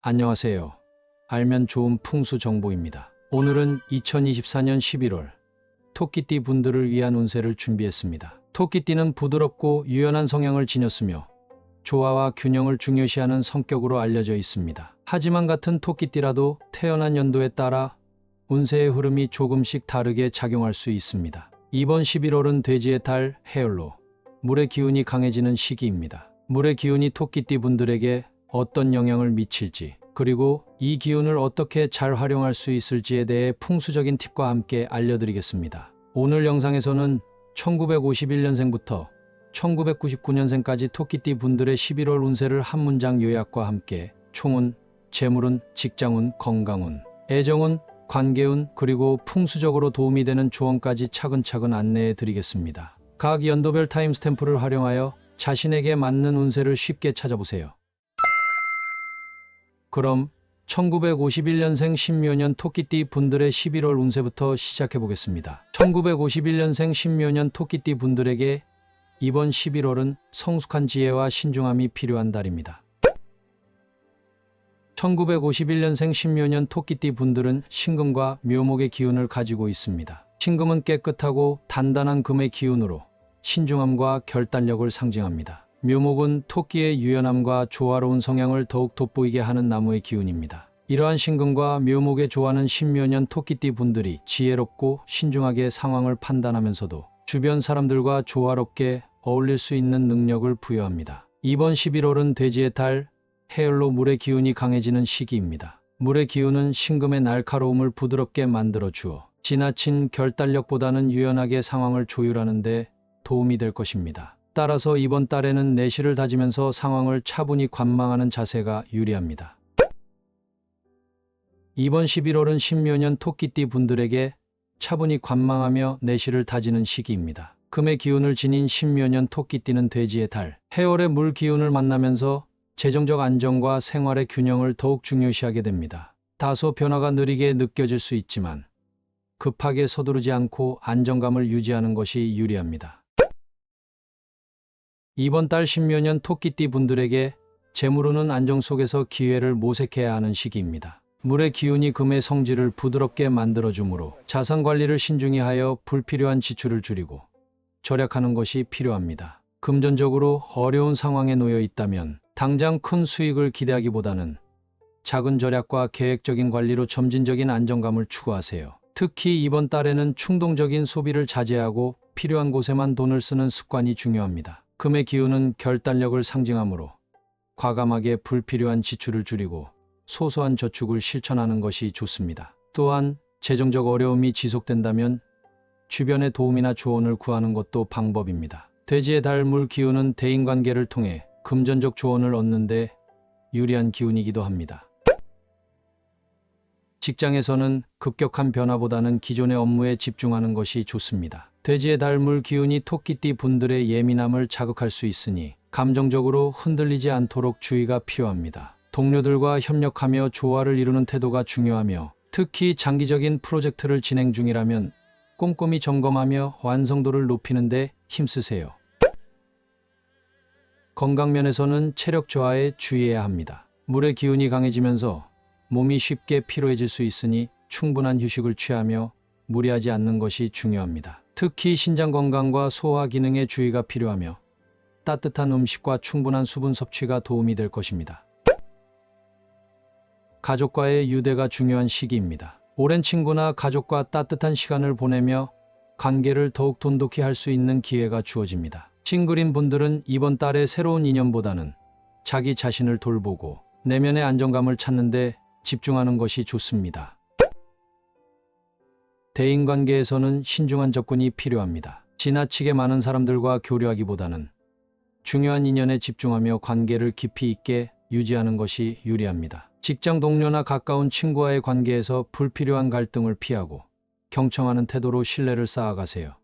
안녕하세요. 알면 좋은 풍수 정보입니다. 오늘은 2024년 11월 토끼띠 분들을 위한 운세를 준비했습니다. 토끼띠는 부드럽고 유연한 성향을 지녔으며 조화와 균형을 중요시하는 성격으로 알려져 있습니다. 하지만 같은 토끼띠라도 태어난 연도에 따라 운세의 흐름이 조금씩 다르게 작용할 수 있습니다. 이번 11월은 돼지의 달 해열로 물의 기운이 강해지는 시기입니다. 물의 기운이 토끼띠 분들에게 어떤 영향을 미칠지, 그리고 이 기운을 어떻게 잘 활용할 수 있을지에 대해 풍수적인 팁과 함께 알려드리겠습니다. 오늘 영상에서는 1951년생부터 1999년생까지 토끼띠 분들의 11월 운세를 한 문장 요약과 함께 총운, 재물운, 직장운, 건강운, 애정운, 관계운, 그리고 풍수적으로 도움이 되는 조언까지 차근차근 안내해 드리겠습니다. 각 연도별 타임스탬프를 활용하여 자신에게 맞는 운세를 쉽게 찾아보세요. 그럼 1951년생 신묘년 토끼띠 분들의 11월 운세부터 시작해 보겠습니다. 1951년생 신묘년 토끼띠 분들에게 이번 11월은 성숙한 지혜와 신중함이 필요한 달입니다. 1951년생 신묘년 토끼띠 분들은 신금과 묘목의 기운을 가지고 있습니다. 신금은 깨끗하고 단단한 금의 기운으로 신중함과 결단력을 상징합니다. 묘목은 토끼의 유연함과 조화로운 성향을 더욱 돋보이게 하는 나무의 기운입니다. 이러한 신금과 묘목의 조화는 신묘년 토끼띠 분들이 지혜롭고 신중하게 상황을 판단하면서도 주변 사람들과 조화롭게 어울릴 수 있는 능력을 부여합니다. 이번 11월은 돼지의 달 해열로 물의 기운이 강해지는 시기입니다. 물의 기운은 신금의 날카로움을 부드럽게 만들어 주어 지나친 결단력보다는 유연하게 상황을 조율하는 데 도움이 될 것입니다. 따라서 이번 달에는 내실을 다지면서 상황을 차분히 관망하는 자세가 유리합니다. 이번 11월은 신묘년 토끼띠 분들에게 차분히 관망하며 내실을 다지는 시기입니다. 금의 기운을 지닌 신묘년 토끼띠는 돼지의 달, 해월의 물 기운을 만나면서 재정적 안정과 생활의 균형을 더욱 중요시하게 됩니다. 다소 변화가 느리게 느껴질 수 있지만 급하게 서두르지 않고 안정감을 유지하는 것이 유리합니다. 이번 달 신묘년 토끼띠 분들에게 재물운은 안정 속에서 기회를 모색해야 하는 시기입니다. 물의 기운이 금의 성질을 부드럽게 만들어주므로 자산 관리를 신중히 하여 불필요한 지출을 줄이고 절약하는 것이 필요합니다. 금전적으로 어려운 상황에 놓여 있다면 당장 큰 수익을 기대하기보다는 작은 절약과 계획적인 관리로 점진적인 안정감을 추구하세요. 특히 이번 달에는 충동적인 소비를 자제하고 필요한 곳에만 돈을 쓰는 습관이 중요합니다. 금의 기운은 결단력을 상징하므로 과감하게 불필요한 지출을 줄이고 소소한 저축을 실천하는 것이 좋습니다. 또한 재정적 어려움이 지속된다면 주변의 도움이나 조언을 구하는 것도 방법입니다. 돼지의 달 물 기운은 대인관계를 통해 금전적 조언을 얻는 데 유리한 기운이기도 합니다. 직장에서는 급격한 변화보다는 기존의 업무에 집중하는 것이 좋습니다. 돼지의 달 물 기운이 토끼띠 분들의 예민함을 자극할 수 있으니 감정적으로 흔들리지 않도록 주의가 필요합니다. 동료들과 협력하며 조화를 이루는 태도가 중요하며 특히 장기적인 프로젝트를 진행 중이라면 꼼꼼히 점검하며 완성도를 높이는 데 힘쓰세요. 건강면에서는 체력 저하에 주의해야 합니다. 물의 기운이 강해지면서 몸이 쉽게 피로해질 수 있으니 충분한 휴식을 취하며 무리하지 않는 것이 중요합니다. 특히 신장 건강과 소화 기능에 주의가 필요하며 따뜻한 음식과 충분한 수분 섭취가 도움이 될 것입니다. 가족과의 유대가 중요한 시기입니다. 오랜 친구나 가족과 따뜻한 시간을 보내며 관계를 더욱 돈독히 할 수 있는 기회가 주어집니다. 싱글인 분들은 이번 달에 새로운 인연보다는 자기 자신을 돌보고 내면의 안정감을 찾는 데 집중하는 것이 좋습니다. 대인관계에서는 신중한 접근이 필요합니다. 지나치게 많은 사람들과 교류하기보다는 중요한 인연에 집중하며 관계를 깊이 있게 유지하는 것이 유리합니다. 직장 동료나 가까운 친구와의 관계에서 불필요한 갈등을 피하고 경청하는 태도로 신뢰를 쌓아가세요.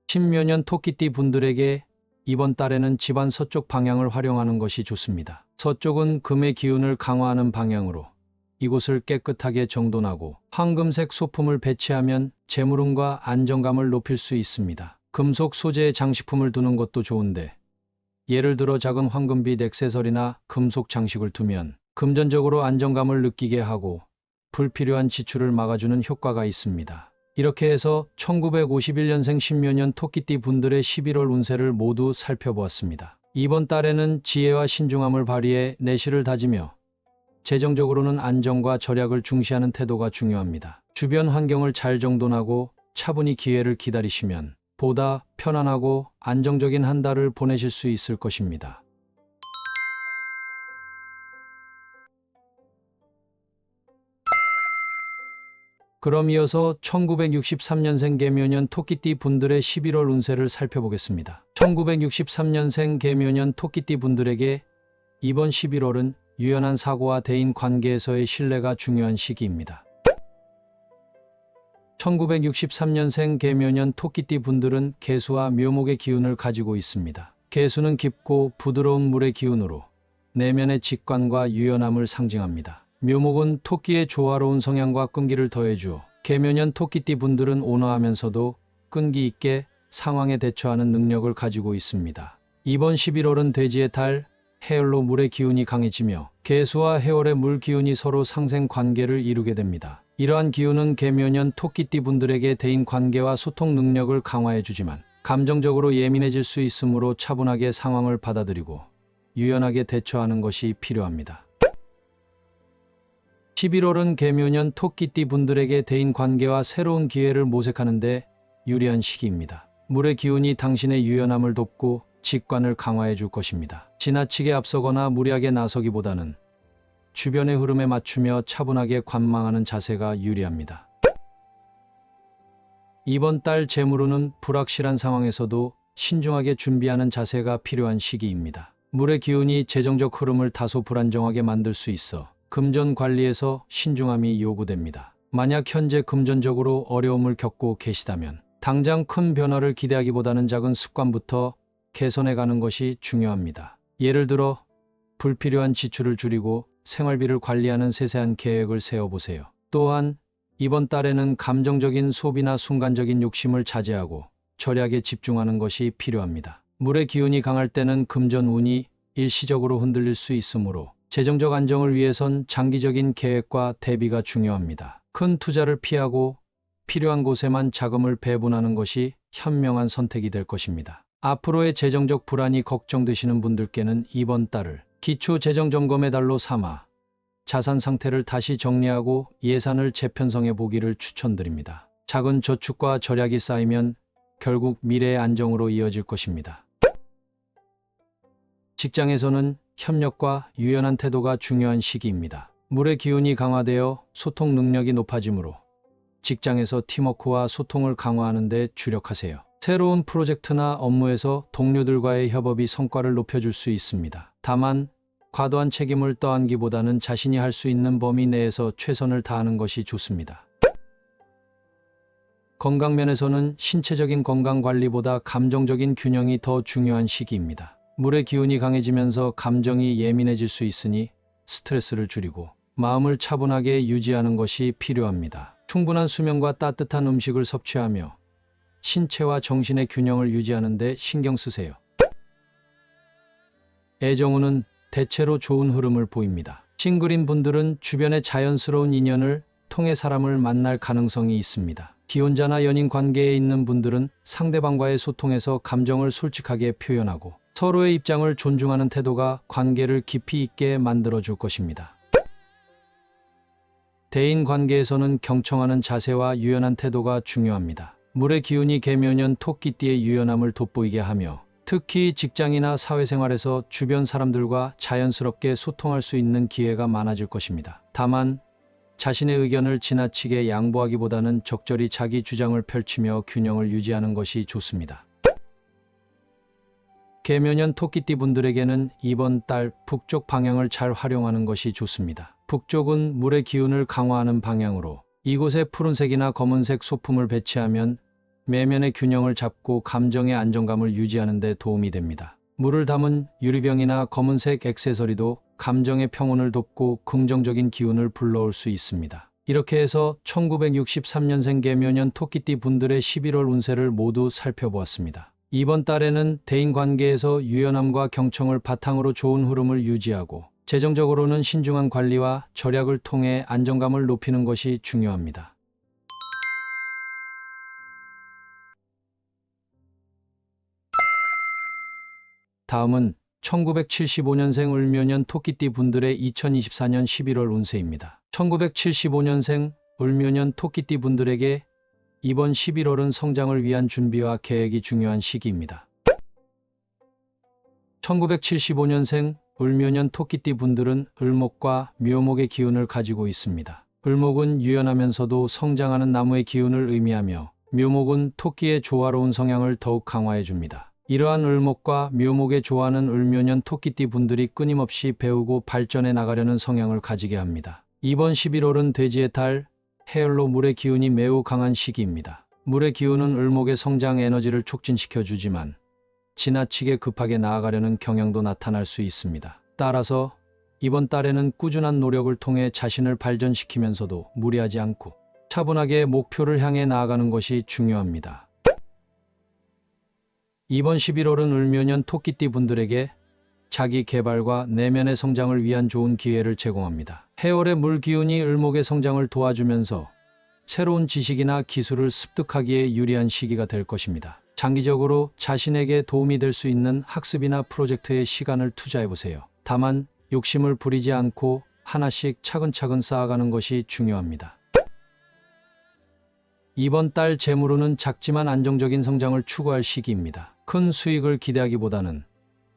신묘년 토끼띠 분들에게 이번 달에는 집안 서쪽 방향을 활용하는 것이 좋습니다. 서쪽은 금의 기운을 강화하는 방향으로 이곳을 깨끗하게 정돈하고 황금색 소품을 배치하면 재물운과 안정감을 높일 수 있습니다. 금속 소재의 장식품을 두는 것도 좋은데 예를 들어 작은 황금빛 액세서리나 금속 장식을 두면 금전적으로 안정감을 느끼게 하고 불필요한 지출을 막아주는 효과가 있습니다. 이렇게 해서 1951년생 신묘년 토끼띠 분들의 11월 운세를 모두 살펴보았습니다. 이번 달에는 지혜와 신중함을 발휘해 내실을 다지며 재정적으로는 안정과 절약을 중시하는 태도가 중요합니다. 주변 환경을 잘 정돈하고 차분히 기회를 기다리시면 보다 편안하고 안정적인 한 달을 보내실 수 있을 것입니다. 그럼 이어서 1963년생 개묘년 토끼띠 분들의 11월 운세를 살펴보겠습니다. 1963년생 개묘년 토끼띠 분들에게 이번 11월은 유연한 사고와 대인 관계에서의 신뢰가 중요한 시기입니다. 1963년생 개묘년 토끼띠 분들은 개수와 묘목의 기운을 가지고 있습니다. 개수는 깊고 부드러운 물의 기운으로 내면의 직관과 유연함을 상징합니다. 묘목은 토끼의 조화로운 성향과 끈기를 더해주어 개묘년 토끼띠 분들은 온화하면서도 끈기 있게 상황에 대처하는 능력을 가지고 있습니다. 이번 11월은 돼지의 달, 해열로 물의 기운이 강해지며 개수와 해월의 물 기운이 서로 상생 관계를 이루게 됩니다. 이러한 기운은 개묘년 토끼띠 분들에게 대인 관계와 소통 능력을 강화해 주지만 감정적으로 예민해질 수 있으므로 차분하게 상황을 받아들이고 유연하게 대처하는 것이 필요합니다. 11월은 개묘년 토끼띠 분들에게 대인 관계와 새로운 기회를 모색하는 데 유리한 시기입니다. 물의 기운이 당신의 유연함을 돕고 직관을 강화해 줄 것입니다. 지나치게 앞서거나 무리하게 나서기보다는 주변의 흐름에 맞추며 차분하게 관망하는 자세가 유리합니다. 이번 달 재물운은 불확실한 상황에서도 신중하게 준비하는 자세가 필요한 시기입니다. 물의 기운이 재정적 흐름을 다소 불안정하게 만들 수 있어 금전 관리에서 신중함이 요구됩니다. 만약 현재 금전적으로 어려움을 겪고 계시다면 당장 큰 변화를 기대하기보다는 작은 습관부터 개선해 가는 것이 중요합니다. 예를 들어 불필요한 지출을 줄이고 생활비를 관리하는 세세한 계획을 세워보세요. 또한 이번 달에는 감정적인 소비나 순간적인 욕심을 자제하고 절약에 집중하는 것이 필요합니다. 물의 기운이 강할 때는 금전운이 일시적으로 흔들릴 수 있으므로 재정적 안정을 위해선 장기적인 계획과 대비가 중요합니다. 큰 투자를 피하고 필요한 곳에만 자금을 배분하는 것이 현명한 선택이 될 것입니다. 앞으로의 재정적 불안이 걱정되시는 분들께는 이번 달을 기초 재정 점검의 달로 삼아 자산 상태를 다시 정리하고 예산을 재편성해 보기를 추천드립니다. 작은 저축과 절약이 쌓이면 결국 미래의 안정으로 이어질 것입니다. 직장에서는 협력과 유연한 태도가 중요한 시기입니다. 물의 기운이 강화되어 소통 능력이 높아지므로 직장에서 팀워크와 소통을 강화하는 데 주력하세요. 새로운 프로젝트나 업무에서 동료들과의 협업이 성과를 높여줄 수 있습니다. 다만 과도한 책임을 떠안기보다는 자신이 할 수 있는 범위 내에서 최선을 다하는 것이 좋습니다. 건강면에서는 신체적인 건강 관리보다 감정적인 균형이 더 중요한 시기입니다. 물의 기운이 강해지면서 감정이 예민해질 수 있으니 스트레스를 줄이고 마음을 차분하게 유지하는 것이 필요합니다. 충분한 수면과 따뜻한 음식을 섭취하며 신체와 정신의 균형을 유지하는 데 신경 쓰세요. 애정운은 대체로 좋은 흐름을 보입니다. 싱글인 분들은 주변의 자연스러운 인연을 통해 사람을 만날 가능성이 있습니다. 기혼자나 연인 관계에 있는 분들은 상대방과의 소통에서 감정을 솔직하게 표현하고 서로의 입장을 존중하는 태도가 관계를 깊이 있게 만들어줄 것입니다. 대인 관계에서는 경청하는 자세와 유연한 태도가 중요합니다. 물의 기운이 개묘년 토끼띠의 유연함을 돋보이게 하며 특히 직장이나 사회생활에서 주변 사람들과 자연스럽게 소통할 수 있는 기회가 많아질 것입니다. 다만 자신의 의견을 지나치게 양보하기보다는 적절히 자기 주장을 펼치며 균형을 유지하는 것이 좋습니다. 개묘년 토끼띠 분들에게는 이번 달 북쪽 방향을 잘 활용하는 것이 좋습니다. 북쪽은 물의 기운을 강화하는 방향으로 이곳에 푸른색이나 검은색 소품을 배치하면 내면의 균형을 잡고 감정의 안정감을 유지하는 데 도움이 됩니다. 물을 담은 유리병이나 검은색 액세서리도 감정의 평온을 돕고 긍정적인 기운을 불러올 수 있습니다. 이렇게 해서 1963년생 개묘년 토끼띠 분들의 11월 운세를 모두 살펴보았습니다. 이번 달에는 대인관계에서 유연함과 경청을 바탕으로 좋은 흐름을 유지하고 재정적으로는 신중한 관리와 절약을 통해 안정감을 높이는 것이 중요합니다. 다음은 1975년생 을묘년 토끼띠 분들의 2024년 11월 운세입니다. 1975년생 을묘년 토끼띠 분들에게 이번 11월은 성장을 위한 준비와 계획이 중요한 시기입니다. 1975년생 을묘년 토끼띠 분들은 을목과 묘목의 기운을 가지고 있습니다. 을목은 유연하면서도 성장하는 나무의 기운을 의미하며 묘목은 토끼의 조화로운 성향을 더욱 강화해 줍니다. 이러한 을목과 묘목의 조화는 을묘년 토끼띠 분들이 끊임없이 배우고 발전해 나가려는 성향을 가지게 합니다. 이번 11월은 돼지의 달, 해열로 물의 기운이 매우 강한 시기입니다. 물의 기운은 을목의 성장 에너지를 촉진시켜 주지만 지나치게 급하게 나아가려는 경향도 나타날 수 있습니다. 따라서 이번 달에는 꾸준한 노력을 통해 자신을 발전시키면서도 무리하지 않고 차분하게 목표를 향해 나아가는 것이 중요합니다. 이번 11월은 을묘년 토끼띠 분들에게 자기 개발과 내면의 성장을 위한 좋은 기회를 제공합니다. 해월의 물 기운이 을목의 성장을 도와주면서 새로운 지식이나 기술을 습득하기에 유리한 시기가 될 것입니다. 장기적으로 자신에게 도움이 될 수 있는 학습이나 프로젝트에 시간을 투자해보세요. 다만 욕심을 부리지 않고 하나씩 차근차근 쌓아가는 것이 중요합니다. 이번 달 재물운은 작지만 안정적인 성장을 추구할 시기입니다. 큰 수익을 기대하기보다는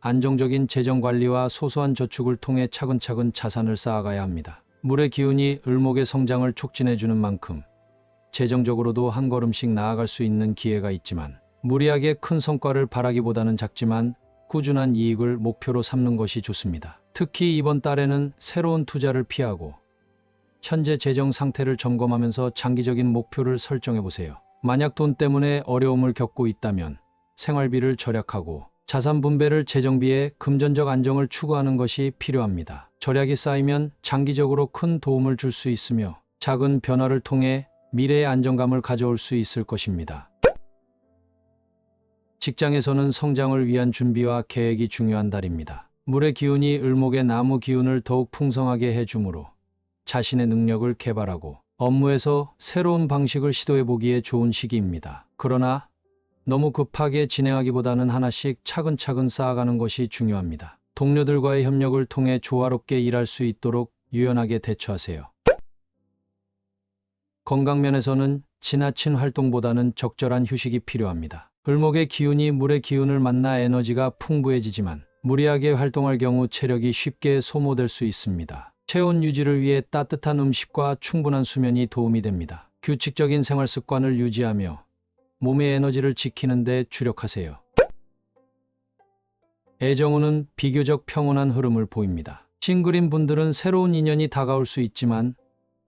안정적인 재정관리와 소소한 저축을 통해 차근차근 자산을 쌓아가야 합니다. 물의 기운이 을목의 성장을 촉진해주는 만큼 재정적으로도 한 걸음씩 나아갈 수 있는 기회가 있지만 무리하게 큰 성과를 바라기보다는 작지만 꾸준한 이익을 목표로 삼는 것이 좋습니다. 특히 이번 달에는 새로운 투자를 피하고 현재 재정 상태를 점검하면서 장기적인 목표를 설정해 보세요. 만약 돈 때문에 어려움을 겪고 있다면 생활비를 절약하고 자산 분배를 재정비해 금전적 안정을 추구하는 것이 필요합니다. 절약이 쌓이면 장기적으로 큰 도움을 줄 수 있으며 작은 변화를 통해 미래의 안정감을 가져올 수 있을 것입니다. 직장에서는 성장을 위한 준비와 계획이 중요한 달입니다. 물의 기운이 을목의 나무 기운을 더욱 풍성하게 해주므로 자신의 능력을 개발하고 업무에서 새로운 방식을 시도해 보기에 좋은 시기입니다. 그러나 너무 급하게 진행하기보다는 하나씩 차근차근 쌓아가는 것이 중요합니다. 동료들과의 협력을 통해 조화롭게 일할 수 있도록 유연하게 대처하세요. 건강면에서는 지나친 활동보다는 적절한 휴식이 필요합니다. 을목의 기운이 물의 기운을 만나 에너지가 풍부해지지만 무리하게 활동할 경우 체력이 쉽게 소모될 수 있습니다. 체온 유지를 위해 따뜻한 음식과 충분한 수면이 도움이 됩니다. 규칙적인 생활 습관을 유지하며 몸의 에너지를 지키는 데 주력하세요. 애정운은 비교적 평온한 흐름을 보입니다. 싱글인 분들은 새로운 인연이 다가올 수 있지만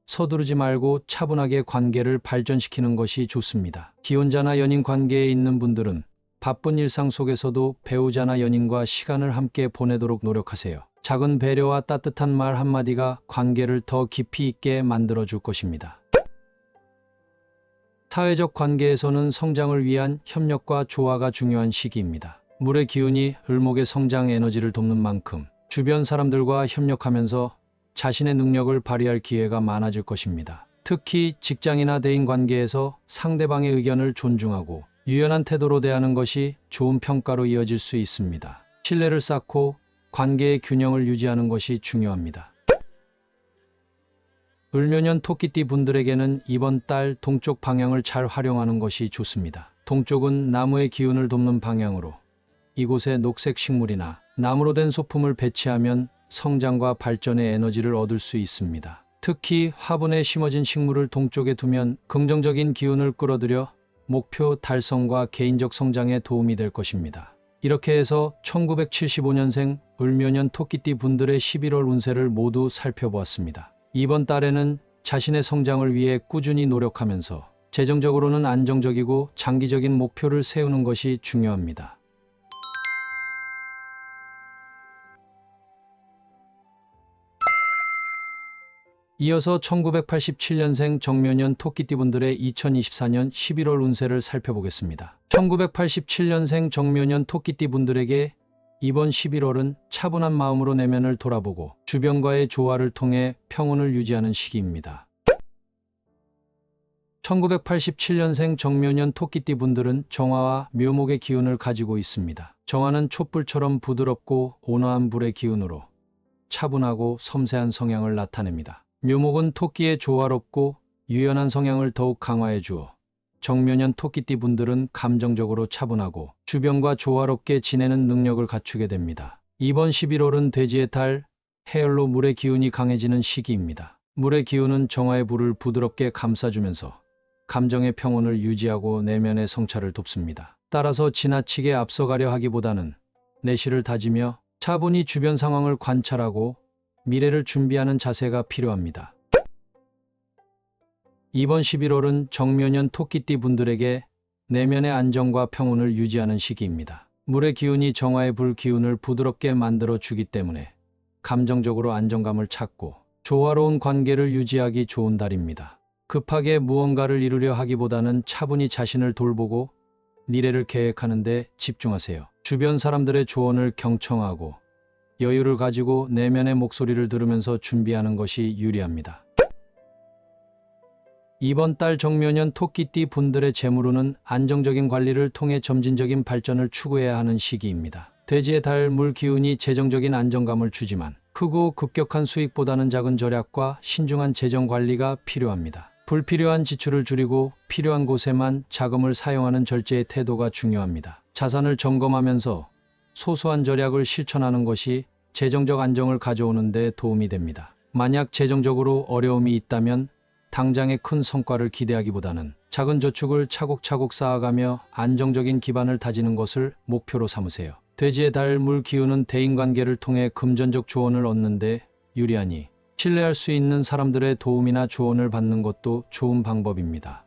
서두르지 말고 차분하게 관계를 발전시키는 것이 좋습니다. 기혼자나 연인 관계에 있는 분들은 바쁜 일상 속에서도 배우자나 연인과 시간을 함께 보내도록 노력하세요. 작은 배려와 따뜻한 말 한마디가 관계를 더 깊이 있게 만들어줄 것입니다. 사회적 관계에서는 성장을 위한 협력과 조화가 중요한 시기입니다. 물의 기운이 을목의 성장 에너지를 돕는 만큼 주변 사람들과 협력하면서 자신의 능력을 발휘할 기회가 많아질 것입니다. 특히 직장이나 대인 관계에서 상대방의 의견을 존중하고 유연한 태도로 대하는 것이 좋은 평가로 이어질 수 있습니다. 신뢰를 쌓고 관계의 균형을 유지하는 것이 중요합니다. 을묘년 토끼띠 분들에게는 이번 달 동쪽 방향을 잘 활용하는 것이 좋습니다. 동쪽은 나무의 기운을 돕는 방향으로 이곳에 녹색 식물이나 나무로 된 소품을 배치하면 성장과 발전의 에너지를 얻을 수 있습니다. 특히 화분에 심어진 식물을 동쪽에 두면 긍정적인 기운을 끌어들여 목표 달성과 개인적 성장에 도움이 될 것입니다. 이렇게 해서 1975년생 을묘년 토끼띠 분들의 11월 운세를 모두 살펴보았습니다. 이번 달에는 자신의 성장을 위해 꾸준히 노력하면서 재정적으로는 안정적이고 장기적인 목표를 세우는 것이 중요합니다. 이어서 1987년생 정묘년 토끼띠분들의 2024년 11월 운세를 살펴보겠습니다. 1987년생 정묘년 토끼띠분들에게 이번 11월은 차분한 마음으로 내면을 돌아보고 주변과의 조화를 통해 평온을 유지하는 시기입니다. 1987년생 정묘년 토끼띠분들은 정화와 묘목의 기운을 가지고 있습니다. 정화는 촛불처럼 부드럽고 온화한 불의 기운으로 차분하고 섬세한 성향을 나타냅니다. 묘목은 토끼의 조화롭고 유연한 성향을 더욱 강화해 주어 정묘년 토끼띠분들은 감정적으로 차분하고 주변과 조화롭게 지내는 능력을 갖추게 됩니다. 이번 11월은 돼지의 달, 해열로 물의 기운이 강해지는 시기입니다. 물의 기운은 정화의 불을 부드럽게 감싸주면서 감정의 평온을 유지하고 내면의 성찰을 돕습니다. 따라서 지나치게 앞서가려 하기보다는 내실을 다지며 차분히 주변 상황을 관찰하고 미래를 준비하는 자세가 필요합니다. 이번 11월은 정묘년 토끼띠 분들에게 내면의 안정과 평온을 유지하는 시기입니다. 물의 기운이 정화의 불 기운을 부드럽게 만들어 주기 때문에 감정적으로 안정감을 찾고 조화로운 관계를 유지하기 좋은 달입니다. 급하게 무언가를 이루려 하기보다는 차분히 자신을 돌보고 미래를 계획하는 데 집중하세요. 주변 사람들의 조언을 경청하고 여유를 가지고 내면의 목소리를 들으면서 준비하는 것이 유리합니다. 이번 달 정묘년 토끼띠 분들의 재물운은 안정적인 관리를 통해 점진적인 발전을 추구해야 하는 시기입니다. 돼지의 달 물 기운이 재정적인 안정감을 주지만 크고 급격한 수익보다는 작은 절약과 신중한 재정 관리가 필요합니다. 불필요한 지출을 줄이고 필요한 곳에만 자금을 사용하는 절제의 태도가 중요합니다. 자산을 점검하면서 소소한 절약을 실천하는 것이 재정적 안정을 가져오는 데 도움이 됩니다. 만약 재정적으로 어려움이 있다면 당장의 큰 성과를 기대하기보다는 작은 저축을 차곡차곡 쌓아가며 안정적인 기반을 다지는 것을 목표로 삼으세요. 돼지의 달 물 기운은 대인관계를 통해 금전적 조언을 얻는 데 유리하니 신뢰할 수 있는 사람들의 도움이나 조언을 받는 것도 좋은 방법입니다.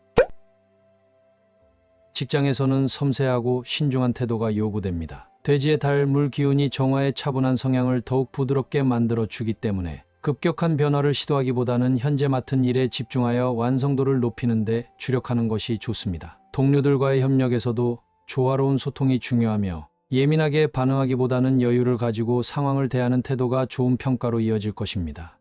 직장에서는 섬세하고 신중한 태도가 요구됩니다. 돼지의 달 물 기운이 정화의 차분한 성향을 더욱 부드럽게 만들어 주기 때문에 급격한 변화를 시도하기보다는 현재 맡은 일에 집중하여 완성도를 높이는 데 주력하는 것이 좋습니다. 동료들과의 협력에서도 조화로운 소통이 중요하며 예민하게 반응하기보다는 여유를 가지고 상황을 대하는 태도가 좋은 평가로 이어질 것입니다.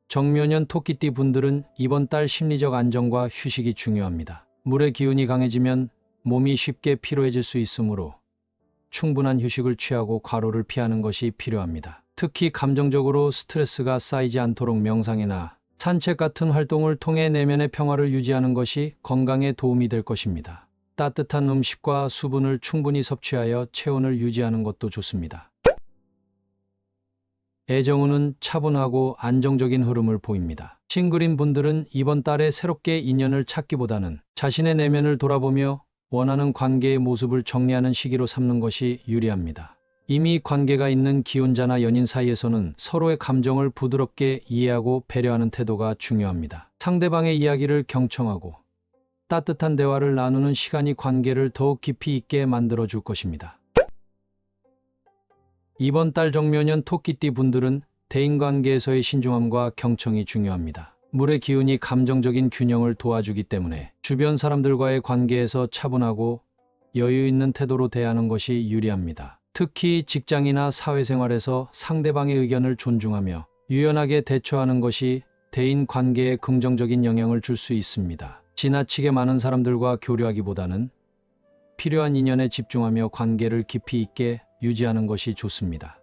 정묘년 토끼띠 분들은 이번 달 심리적 안정과 휴식이 중요합니다. 물의 기운이 강해지면 몸이 쉽게 피로해질 수 있으므로 충분한 휴식을 취하고 과로를 피하는 것이 필요합니다. 특히 감정적으로 스트레스가 쌓이지 않도록 명상이나 산책 같은 활동을 통해 내면의 평화를 유지하는 것이 건강에 도움이 될 것입니다. 따뜻한 음식과 수분을 충분히 섭취하여 체온을 유지하는 것도 좋습니다. 애정운은 차분하고 안정적인 흐름을 보입니다. 싱글인 분들은 이번 달에 새롭게 인연을 찾기보다는 자신의 내면을 돌아보며 원하는 관계의 모습을 정리하는 시기로 삼는 것이 유리합니다. 이미 관계가 있는 기혼자나 연인 사이에서는 서로의 감정을 부드럽게 이해하고 배려하는 태도가 중요합니다. 상대방의 이야기를 경청하고 따뜻한 대화를 나누는 시간이 관계를 더욱 깊이 있게 만들어줄 것입니다. 이번 달 정묘년 토끼띠 분들은 대인관계에서의 신중함과 경청이 중요합니다. 물의 기운이 감정적인 균형을 도와주기 때문에 주변 사람들과의 관계에서 차분하고 여유 있는 태도로 대하는 것이 유리합니다. 특히 직장이나 사회생활에서 상대방의 의견을 존중하며 유연하게 대처하는 것이 대인 관계에 긍정적인 영향을 줄 수 있습니다. 지나치게 많은 사람들과 교류하기보다는 필요한 인연에 집중하며 관계를 깊이 있게 유지하는 것이 좋습니다.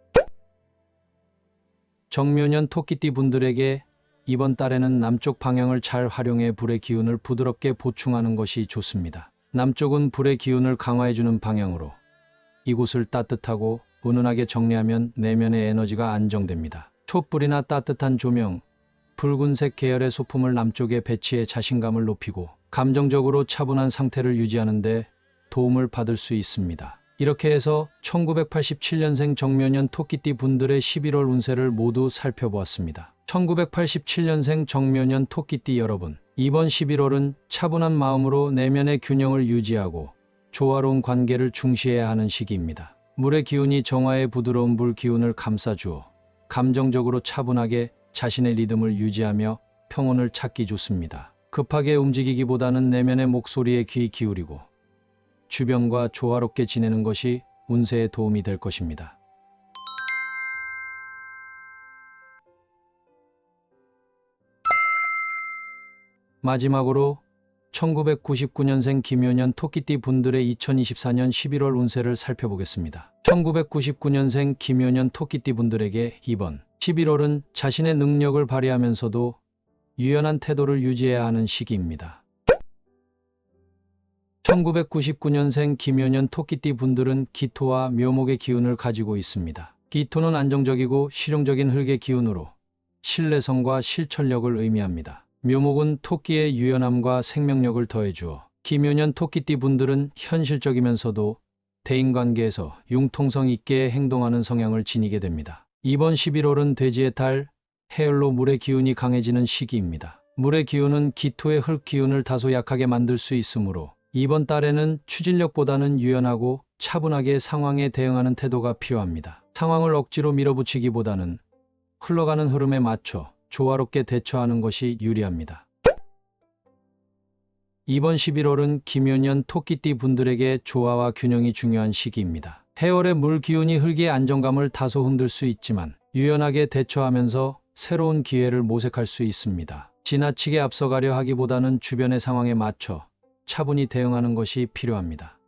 정묘년 토끼띠 분들에게 이번 달에는 남쪽 방향을 잘 활용해 불의 기운을 부드럽게 보충하는 것이 좋습니다. 남쪽은 불의 기운을 강화해주는 방향으로 이곳을 따뜻하고 은은하게 정리하면 내면의 에너지가 안정됩니다. 촛불이나 따뜻한 조명, 붉은색 계열의 소품을 남쪽에 배치해 자신감을 높이고 감정적으로 차분한 상태를 유지하는 데 도움을 받을 수 있습니다. 이렇게 해서 1987년생 정묘년 토끼띠 분들의 11월 운세를 모두 살펴보았습니다. 1987년생 정묘년 토끼띠 여러분, 이번 11월은 차분한 마음으로 내면의 균형을 유지하고 조화로운 관계를 중시해야 하는 시기입니다. 물의 기운이 정화의 부드러운 불 기운을 감싸주어 감정적으로 차분하게 자신의 리듬을 유지하며 평온을 찾기 좋습니다. 급하게 움직이기보다는 내면의 목소리에 귀 기울이고 주변과 조화롭게 지내는 것이 운세에 도움이 될 것입니다. 마지막으로 1999년생 김효년 토끼띠 분들의 2024년 11월 운세를 살펴보겠습니다. 1999년생 김효년 토끼띠 분들에게 이번 11월은 자신의 능력을 발휘하면서도 유연한 태도를 유지해야 하는 시기입니다. 1999년생 김효년 토끼띠 분들은 기토와 묘목의 기운을 가지고 있습니다. 기토는 안정적이고 실용적인 흙의 기운으로 신뢰성과 실천력을 의미합니다. 묘목은 토끼의 유연함과 생명력을 더해주어 김효년 토끼띠 분들은 현실적이면서도 대인관계에서 융통성 있게 행동하는 성향을 지니게 됩니다. 이번 11월은 돼지의 달, 해열로 물의 기운이 강해지는 시기입니다. 물의 기운은 기토의 흙 기운을 다소 약하게 만들 수 있으므로 이번 달에는 추진력보다는 유연하고 차분하게 상황에 대응하는 태도가 필요합니다. 상황을 억지로 밀어붙이기보다는 흘러가는 흐름에 맞춰 조화롭게 대처하는 것이 유리합니다. 이번 11월은 김효년 토끼띠 분들에게 조화와 균형이 중요한 시기입니다. 해월의 물 기운이 흙의 안정감을 다소 흔들 수 있지만 유연하게 대처하면서 새로운 기회를 모색할 수 있습니다. 지나치게 앞서가려 하기보다는 주변의 상황에 맞춰 차분히 대응하는 것이 필요합니다.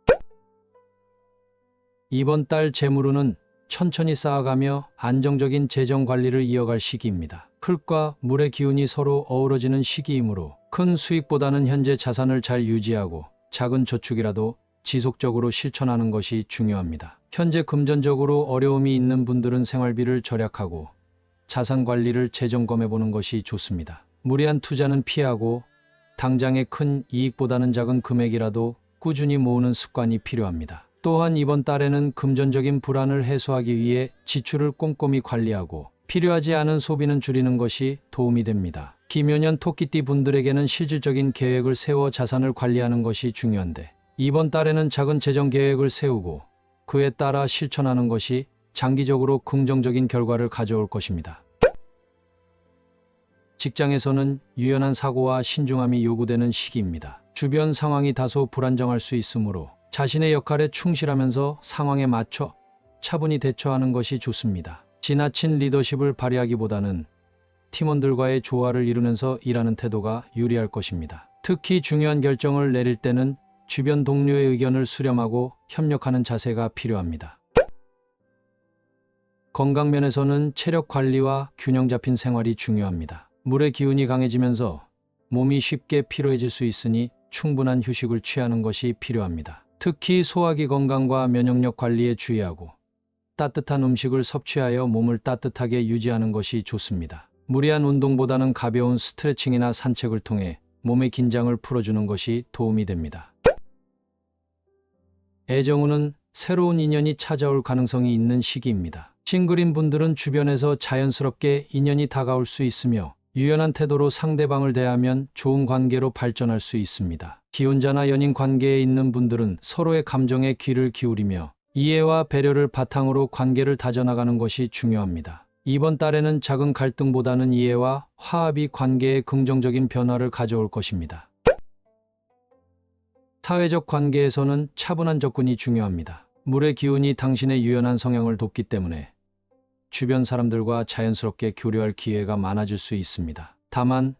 이번 달 재물운은 천천히 쌓아가며 안정적인 재정 관리를 이어갈 시기입니다. 흙과 물의 기운이 서로 어우러지는 시기이므로 큰 수익보다는 현재 자산을 잘 유지하고 작은 저축이라도 지속적으로 실천하는 것이 중요합니다. 현재 금전적으로 어려움이 있는 분들은 생활비를 절약하고 자산 관리를 재점검해 보는 것이 좋습니다. 무리한 투자는 피하고 당장의 큰 이익보다는 작은 금액이라도 꾸준히 모으는 습관이 필요합니다. 또한 이번 달에는 금전적인 불안을 해소하기 위해 지출을 꼼꼼히 관리하고 필요하지 않은 소비는 줄이는 것이 도움이 됩니다. 김효년 토끼띠 분들에게는 실질적인 계획을 세워 자산을 관리하는 것이 중요한데 이번 달에는 작은 재정 계획을 세우고 그에 따라 실천하는 것이 장기적으로 긍정적인 결과를 가져올 것입니다. 직장에서는 유연한 사고와 신중함이 요구되는 시기입니다. 주변 상황이 다소 불안정할 수 있으므로 자신의 역할에 충실하면서 상황에 맞춰 차분히 대처하는 것이 좋습니다. 지나친 리더십을 발휘하기보다는 팀원들과의 조화를 이루면서 일하는 태도가 유리할 것입니다. 특히 중요한 결정을 내릴 때는 주변 동료의 의견을 수렴하고 협력하는 자세가 필요합니다. 건강면에서는 체력 관리와 균형 잡힌 생활이 중요합니다. 물의 기운이 강해지면서 몸이 쉽게 피로해질 수 있으니 충분한 휴식을 취하는 것이 필요합니다. 특히 소화기 건강과 면역력 관리에 주의하고 따뜻한 음식을 섭취하여 몸을 따뜻하게 유지하는 것이 좋습니다. 무리한 운동보다는 가벼운 스트레칭이나 산책을 통해 몸의 긴장을 풀어주는 것이 도움이 됩니다. 애정운은 새로운 인연이 찾아올 가능성이 있는 시기입니다. 싱글인 분들은 주변에서 자연스럽게 인연이 다가올 수 있으며 유연한 태도로 상대방을 대하면 좋은 관계로 발전할 수 있습니다. 기혼자나 연인 관계에 있는 분들은 서로의 감정에 귀를 기울이며 이해와 배려를 바탕으로 관계를 다져나가는 것이 중요합니다. 이번 달에는 작은 갈등보다는 이해와 화합이 관계에 긍정적인 변화를 가져올 것입니다. 사회적 관계에서는 차분한 접근이 중요합니다. 물의 기운이 당신의 유연한 성향을 돕기 때문에 주변 사람들과 자연스럽게 교류할 기회가 많아질 수 있습니다. 다만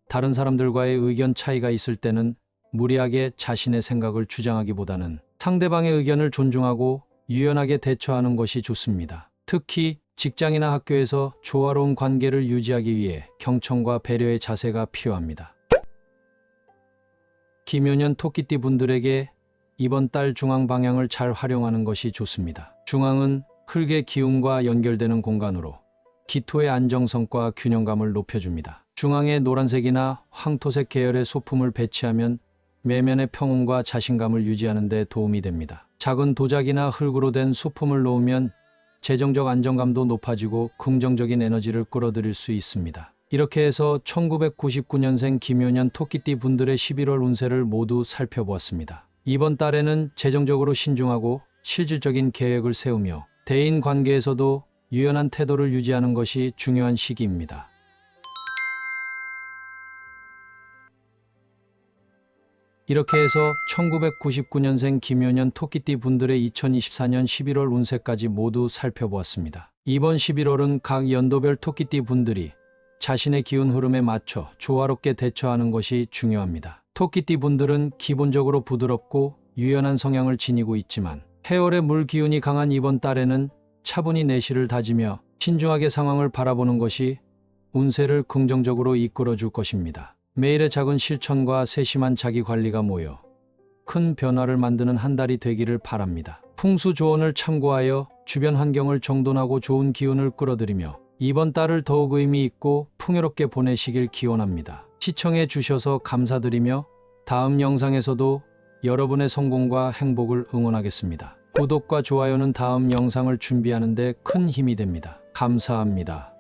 다른 사람들과의 의견 차이가 있을 때는 무리하게 자신의 생각을 주장하기보다는 상대방의 의견을 존중하고 유연하게 대처하는 것이 좋습니다. 특히 직장이나 학교에서 조화로운 관계를 유지하기 위해 경청과 배려의 자세가 필요합니다. 김효년 토끼띠 분들에게 이번 달 중앙 방향을 잘 활용하는 것이 좋습니다. 중앙은 흙의 기운과 연결되는 공간으로 기토의 안정성과 균형감을 높여줍니다. 중앙에 노란색이나 황토색 계열의 소품을 배치하면 내면의 평온과 자신감을 유지하는 데 도움이 됩니다. 작은 도자기나 흙으로 된 소품을 놓으면 재정적 안정감도 높아지고 긍정적인 에너지를 끌어들일 수 있습니다. 이렇게 해서 1999년생 김효년 토끼띠 분들의 11월 운세를 모두 살펴보았습니다. 이번 달에는 재정적으로 신중하고 실질적인 계획을 세우며 대인 관계에서도 유연한 태도를 유지하는 것이 중요한 시기입니다. 이렇게 해서 1999년생 김효년 토끼띠 분들의 2024년 11월 운세까지 모두 살펴보았습니다. 이번 11월은 각 연도별 토끼띠 분들이 자신의 기운 흐름에 맞춰 조화롭게 대처하는 것이 중요합니다. 토끼띠 분들은 기본적으로 부드럽고 유연한 성향을 지니고 있지만 해월의 물 기운이 강한 이번 달에는 차분히 내실을 다지며 신중하게 상황을 바라보는 것이 운세를 긍정적으로 이끌어 줄 것입니다. 매일의 작은 실천과 세심한 자기 관리가 모여 큰 변화를 만드는 한 달이 되기를 바랍니다. 풍수 조언을 참고하여 주변 환경을 정돈하고 좋은 기운을 끌어들이며 이번 달을 더욱 의미 있고 풍요롭게 보내시길 기원합니다. 시청해 주셔서 감사드리며 다음 영상에서도 여러분의 성공과 행복을 응원하겠습니다. 구독과 좋아요는 다음 영상을 준비하는 데 큰 힘이 됩니다. 감사합니다.